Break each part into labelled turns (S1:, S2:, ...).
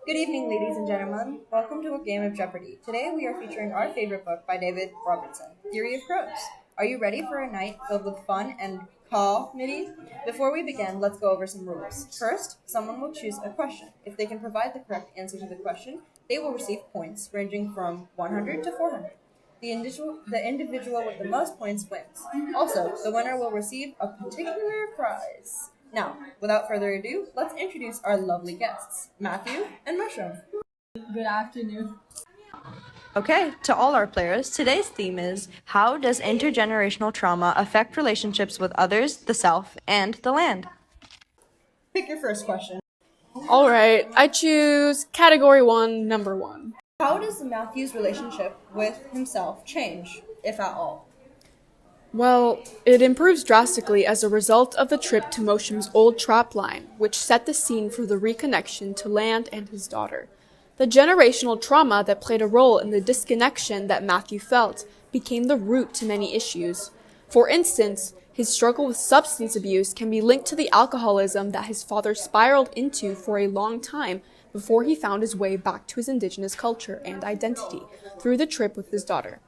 S1: Good evening, ladies and gentlemen. Welcome to a game of Jeopardy. Today we are featuring our favorite book by David Robertson, Theory of Crows. Are you ready for a night filled with fun and comedy? Before we begin, let's go over some rules. First, someone will choose a question. If they can provide the correct answer to the question, they will receive points ranging from 100 to 400. The individual with the most points wins. Also, the winner will receive a particular prize. Now, without further ado, let's introduce our lovely guests, Matthew and Moshom.
S2: Good afternoon.
S1: Okay, to all our players, today's theme is how does intergenerational trauma affect relationships with others, the self, and the land? Pick your first question.
S2: All right, I choose category 1, number 1.
S1: How does Matthew's relationship with himself change, if at all?
S2: Well, it improves drastically as a result of the trip to Moshom's old trap line, which set the scene for the reconnection to land and his daughter. The generational trauma that played a role in the disconnection that Matthew felt became the root to many issues. For instance, his struggle with substance abuse can be linked to the alcoholism that his father spiraled into for a long time before he found his way back to his indigenous culture and identity through the trip with his daughter.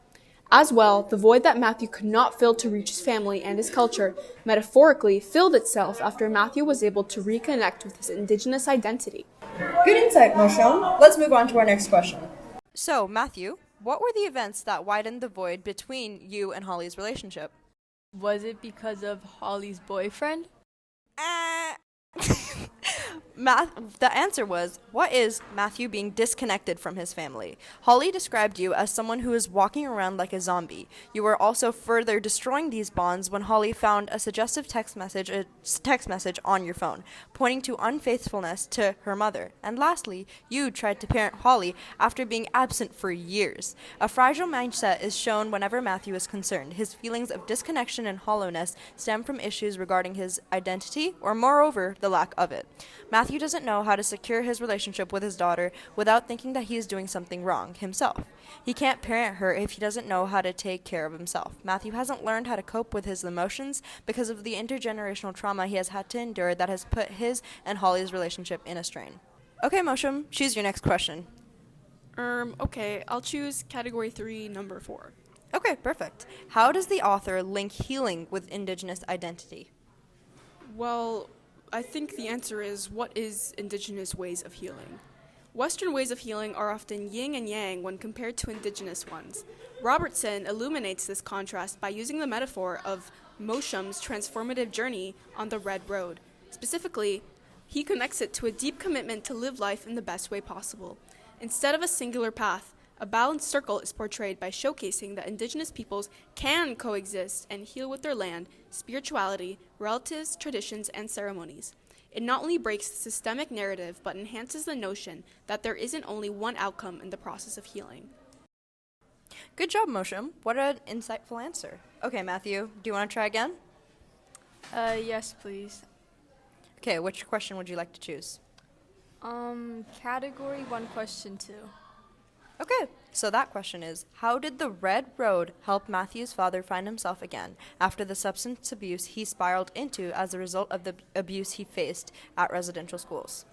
S2: As well, the void that Matthew could not fill to reach his family and his culture metaphorically filled itself after Matthew was able to reconnect with his indigenous identity.
S1: Good insight, Moshom. Let's move on to our next question. So, Matthew, what were the events that widened the void between you and Holly's relationship?
S3: Was it because of Holly's boyfriend?
S1: The answer was, what is Matthew being disconnected from his family? Holly described you as someone who is walking around like a zombie. You were also further destroying these bonds when Holly found a suggestive text message on your phone, pointing to unfaithfulness to her mother. And lastly, you tried to parent Holly after being absent for years. A fragile mindset is shown whenever Matthew is concerned. His feelings of disconnection and hollowness stem from issues regarding his identity, or moreover, the lack of it. Matthew doesn't know how to secure his relationship with his daughter without thinking that he is doing something wrong himself. He can't parent her if he doesn't know how to take care of himself. Matthew hasn't learned how to cope with his emotions because of the intergenerational trauma he has had to endure that has put his and Holly's relationship in a strain. Okay, Moshom, choose your next question.
S2: Okay, I'll choose category 3, number 4.
S1: Okay, perfect. How does the author link healing with indigenous identity?
S2: Well, I think the answer is, what is indigenous ways of healing? Western ways of healing are often yin and yang when compared to indigenous ones. Robertson illuminates this contrast by using the metaphor of Moshom's transformative journey on the Red Road. Specifically, he connects it to a deep commitment to live life in the best way possible. Instead of a singular path, a balanced circle is portrayed by showcasing that indigenous peoples can coexist and heal with their land, spirituality, relatives, traditions, and ceremonies. It not only breaks the systemic narrative, but enhances the notion that there isn't only one outcome in the process of healing.
S1: Good job, Moshom. What an insightful answer. Okay, Matthew, do you want to try again?
S3: Yes, please.
S1: Okay, which question would you like to choose?
S3: Category 1, question 2.
S1: Okay, so that question is, how did the Red Road help Matthew's father find himself again after the substance abuse he spiraled into as a result of the abuse he faced at residential schools?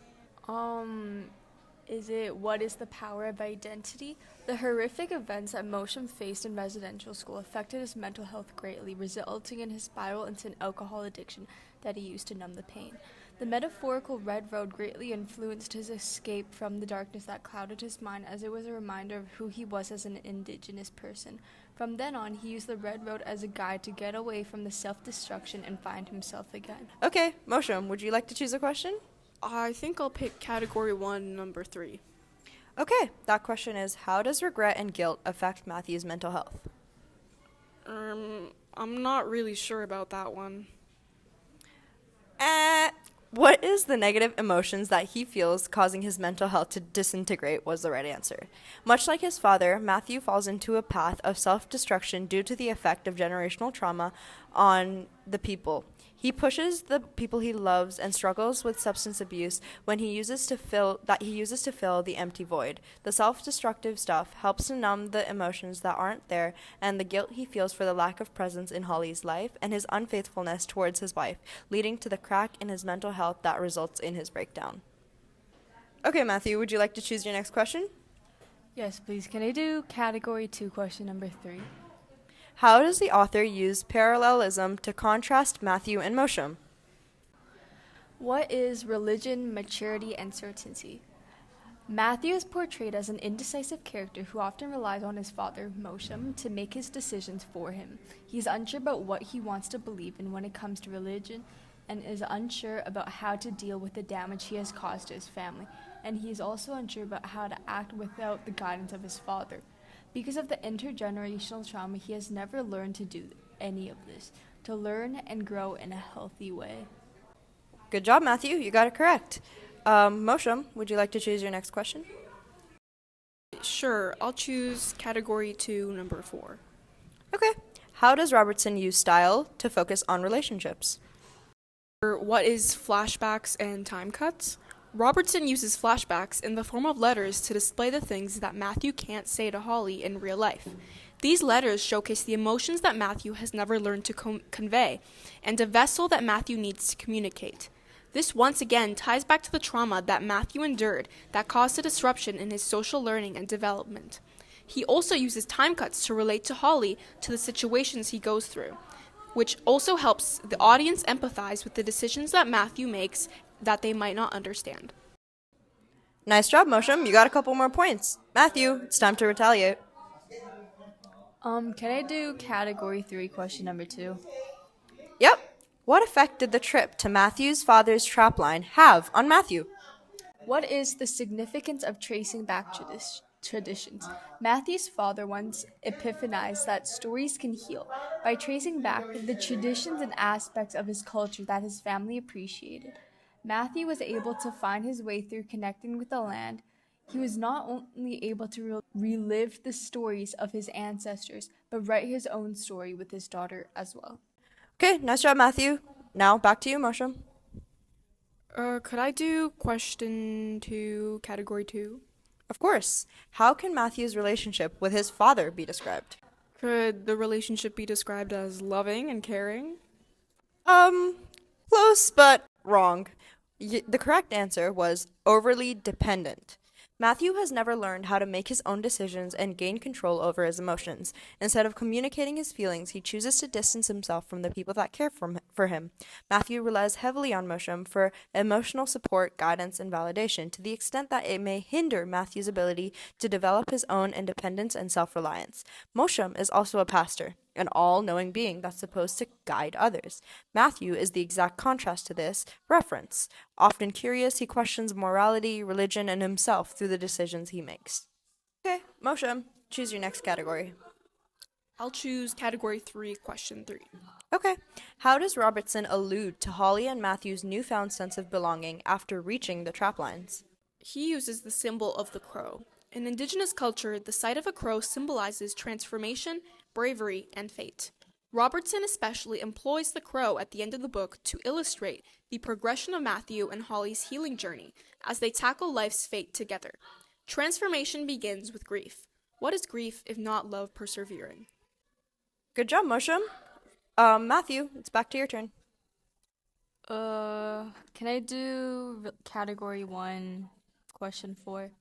S3: Is it what is the power of identity? The horrific events that Moshom faced in residential school affected his mental health greatly, resulting in his spiral into an alcohol addiction that he used to numb the pain. The metaphorical Red Road greatly influenced his escape from the darkness that clouded his mind, as it was a reminder of who he was as an indigenous person. From then on, he used the Red Road as a guide to get away from the self-destruction and find himself again.
S1: Okay, Moshom, would you like to choose a question?
S2: I think I'll pick category 1, number 3.
S1: Okay, that question is, how does regret and guilt affect Matthew's mental health?
S2: I'm not really sure about that one.
S1: What is the negative emotions that he feels causing his mental health to disintegrate was the right answer. Much like his father, Matthew falls into a path of self-destruction due to the effect of generational trauma on the people. He pushes the people he loves and struggles with substance abuse when he uses to fill the empty void. The self-destructive stuff helps to numb the emotions that aren't there and the guilt he feels for the lack of presence in Holly's life and his unfaithfulness towards his wife, leading to the crack in his mental health that results in his breakdown. Okay, Matthew, would you like to choose your next question?
S3: Yes, please. Can I do category 2, question number 3?
S1: How does the author use parallelism to contrast Matthew and Moshom?
S3: What is religion, maturity, and certainty? Matthew is portrayed as an indecisive character who often relies on his father, Moshom, to make his decisions for him. He is unsure about what he wants to believe in when it comes to religion and is unsure about how to deal with the damage he has caused to his family. And he is also unsure about how to act without the guidance of his father. Because of the intergenerational trauma, he has never learned to do any of this, to learn and grow in a healthy way.
S1: Good job, Matthew. You got it correct. Moshom, would you like to choose your next question?
S2: Sure, I'll choose category 2, number 4.
S1: Okay. How does Robertson use style to focus on relationships?
S2: What is flashbacks and time cuts? Robertson uses flashbacks in the form of letters to display the things that Matthew can't say to Holly in real life. These letters showcase the emotions that Matthew has never learned to convey, and a vessel that Matthew needs to communicate. This once again ties back to the trauma that Matthew endured that caused a disruption in his social learning and development. He also uses time cuts to relate to Holly to the situations he goes through, which also helps the audience empathize with the decisions that Matthew makes that they might not understand.
S1: Nice job, Moshom. You got a couple more points. Matthew, it's time to retaliate.
S3: Can I do category 3, question number 2?
S1: Yep. What effect did the trip to Matthew's father's trapline have on Matthew?
S3: What is the significance of tracing back traditions? Matthew's father once epiphanized that stories can heal by tracing back the traditions and aspects of his culture that his family appreciated. Matthew was able to find his way through connecting with the land. He was not only able to relive the stories of his ancestors, but write his own story with his daughter as well.
S1: Okay, nice job, Matthew. Now back to you, Moshom.
S2: Could I do question 2, category 2?
S1: Of course. How can Matthew's relationship with his father be described?
S2: Could the relationship be described as loving and caring?
S1: Close, but wrong. The correct answer was overly dependent. Matthew has never learned how to make his own decisions and gain control over his emotions. Instead of communicating his feelings, he chooses to distance himself from the people that care for him. Matthew relies heavily on Moshom for emotional support, guidance, and validation to the extent that it may hinder Matthew's ability to develop his own independence and self-reliance. Moshom is also a pastor, an all-knowing being that's supposed to guide others. Matthew is the exact contrast to this reference. Often curious, he questions morality, religion, and himself through the decisions he makes. Okay, Moshom, choose your next category.
S2: I'll choose category 3, question 3.
S1: Okay, how does Robertson allude to Holly and Matthew's newfound sense of belonging after reaching the traplines?
S2: He uses the symbol of the crow. In Indigenous culture, the sight of a crow symbolizes transformation, bravery, and fate. Robertson especially employs the crow at the end of the book to illustrate the progression of Matthew and Holly's healing journey as they tackle life's fate together. Transformation begins with grief. What is grief if not love persevering?
S1: Good job, Moshom. Matthew, it's back to your turn.
S3: Can I do category 1, question 4?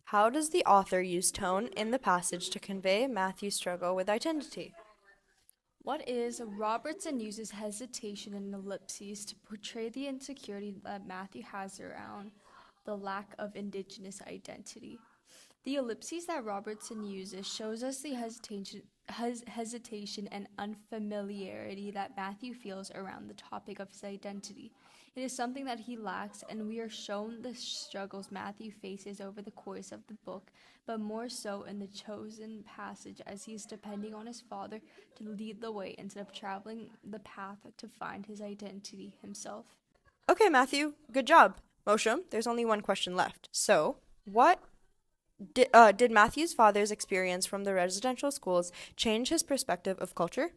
S1: How does the author use tone in the passage to convey Matthew's struggle with identity?
S3: What is Robertson uses hesitation and ellipses to portray the insecurity that Matthew has around the lack of Indigenous identity. The ellipses that Robertson uses shows us the hesitation and unfamiliarity that Matthew feels around the topic of his identity. It is something that he lacks, and we are shown the struggles Matthew faces over the course of the book, but more so in the chosen passage as he is depending on his father to lead the way instead of traveling the path to find his identity himself.
S1: Okay, Matthew, good job. Moshom, there's only one question left. So, what did Matthew's father's experience from the residential schools change his perspective of culture?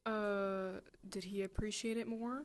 S2: Did he appreciate it more?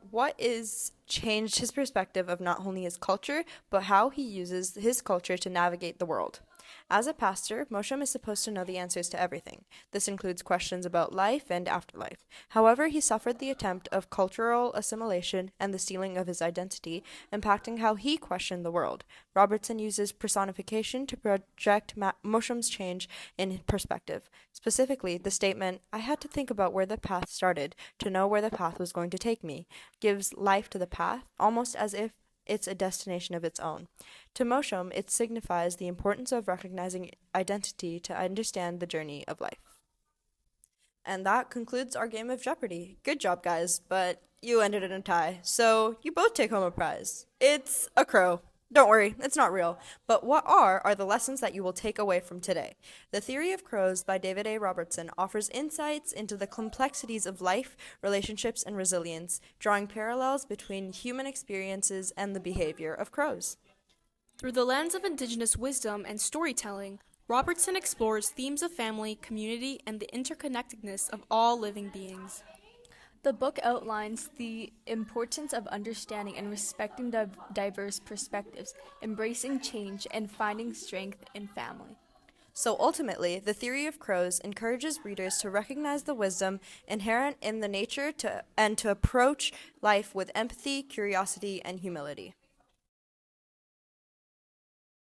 S1: What is changed his perspective of not only his culture, but how he uses his culture to navigate the world? As a pastor, Moshom is supposed to know the answers to everything. This includes questions about life and afterlife. However, he suffered the attempt of cultural assimilation and the stealing of his identity, impacting how he questioned the world. Robertson uses personification to project Moshom's change in perspective. Specifically, the statement, "I had to think about where the path started to know where the path was going to take me," gives life to the path, almost as if it's a destination of its own. To Moshom, it signifies the importance of recognizing identity to understand the journey of life. And that concludes our game of Jeopardy. Good job, guys, but you ended in a tie, so you both take home a prize. It's a crow. Don't worry, it's not real. But what are the lessons that you will take away from today? The Theory of Crows by David A. Robertson offers insights into the complexities of life, relationships, and resilience, drawing parallels between human experiences and the behavior of crows.
S2: Through the lens of Indigenous wisdom and storytelling, Robertson explores themes of family, community, and the interconnectedness of all living beings.
S3: The book outlines the importance of understanding and respecting diverse perspectives, embracing change, and finding strength in family.
S1: So ultimately, the Theory of Crows encourages readers to recognize the wisdom inherent in the nature and to approach life with empathy, curiosity, and humility.